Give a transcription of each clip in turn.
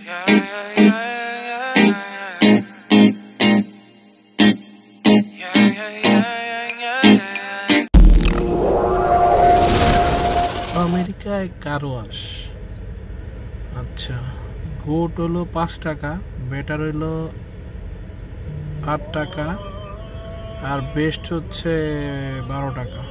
আমেরিকায় car wash. আচ্ছা, goat হলো 5 টাকা, বেটার হইলো 8 টাকা, আর বেস্ট হচ্ছে 12 টাকা।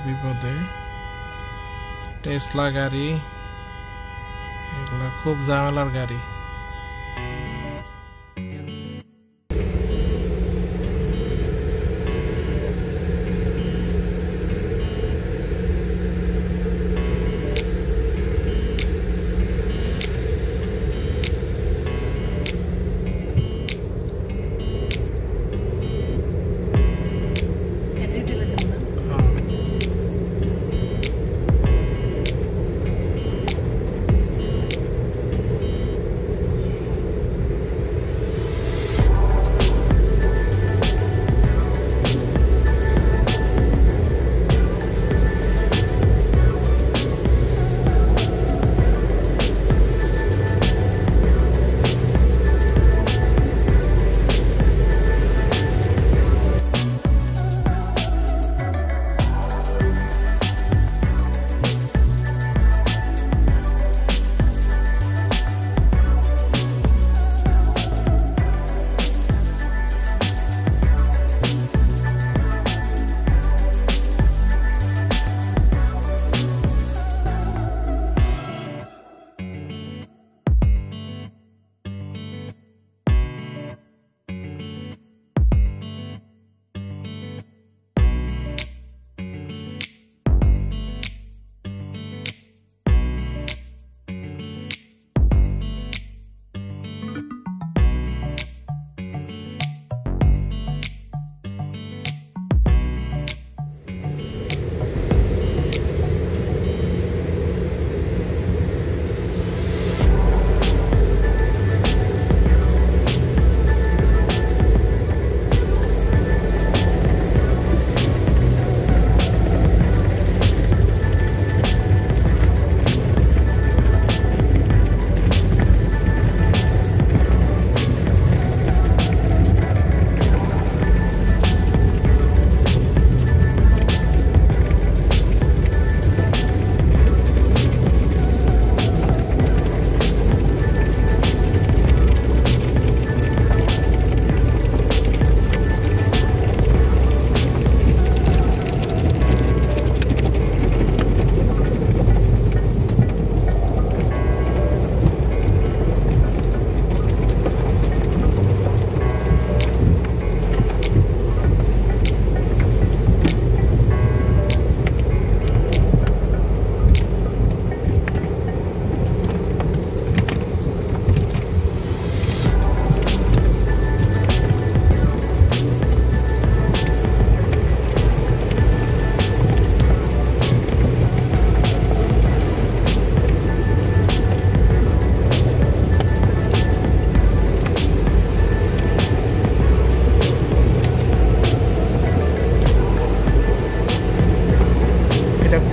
বিপদে টেসলা গাড়ি, এগুলো খুব ঝামেলার গাড়ি।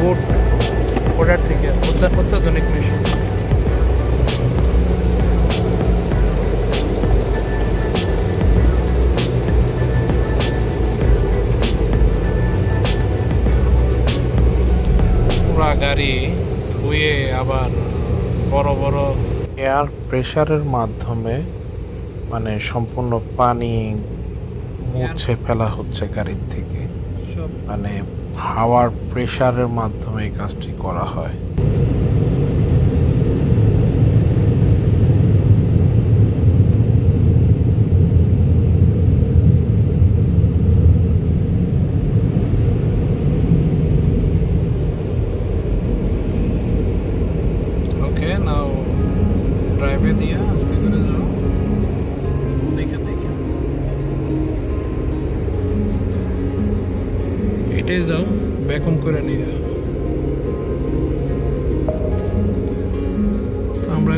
গোট ওটার থেকে অত্যাধুনিক মেশিন। পুরা গাড়ি ধুয়ে আবার বড় বড় এয়ার প্রেসারের মাধ্যমে মানে সম্পূর্ণ পানি মুছে ফেলা হচ্ছে গাড়ির থেকে, মানে হাওয়ার প্রেসারের মাধ্যমে এই কাজটি করা হয়। ওকে, নাও ড্রাইভে দিয়ে আস্তে করে যাও, দেখে দেখে এটাই যাও, ব্যাকন করে নিয়ে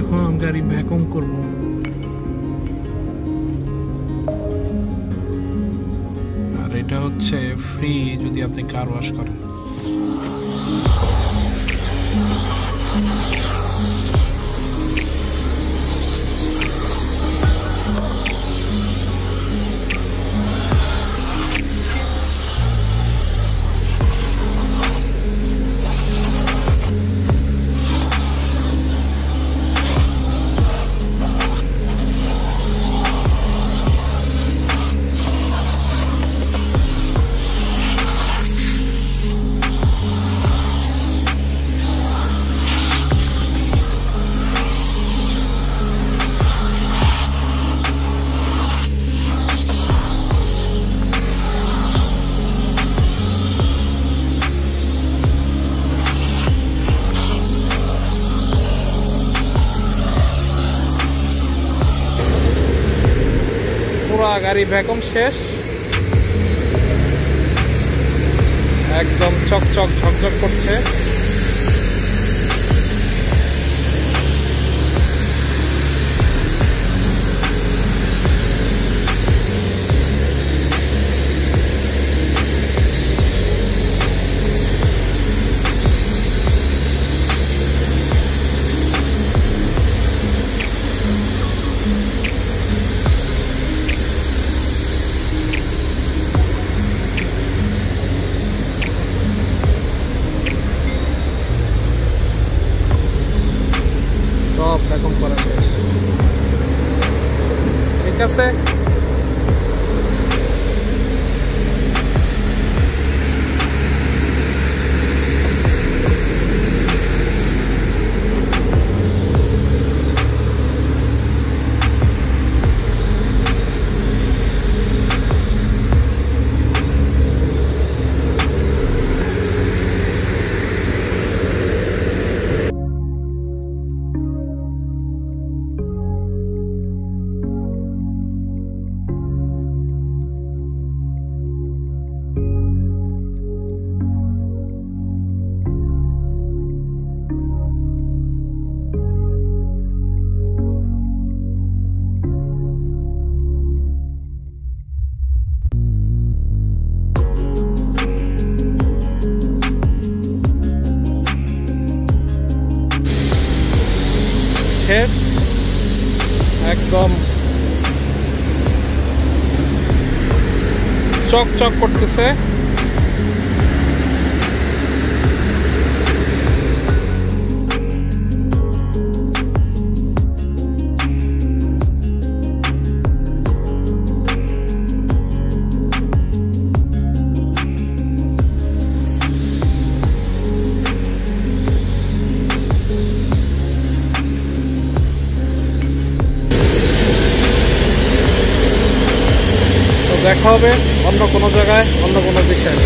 এখন গাড়ি ভ্যাকুম করব। আর এটা হচ্ছে ফ্রি যদি আপনি কার ওয়াশ করেন। পুরা গাড়ি ভ্যাকুম শেষ, একদম চকচক ঝকঝক করছে। সব ভ্যাকুম করা শেষ, ঠিক আছে। একদম চকচক করতেছে। দেখা হবে অন্য কোনো জায়গায়, অন্য কোনো বিষয়ে।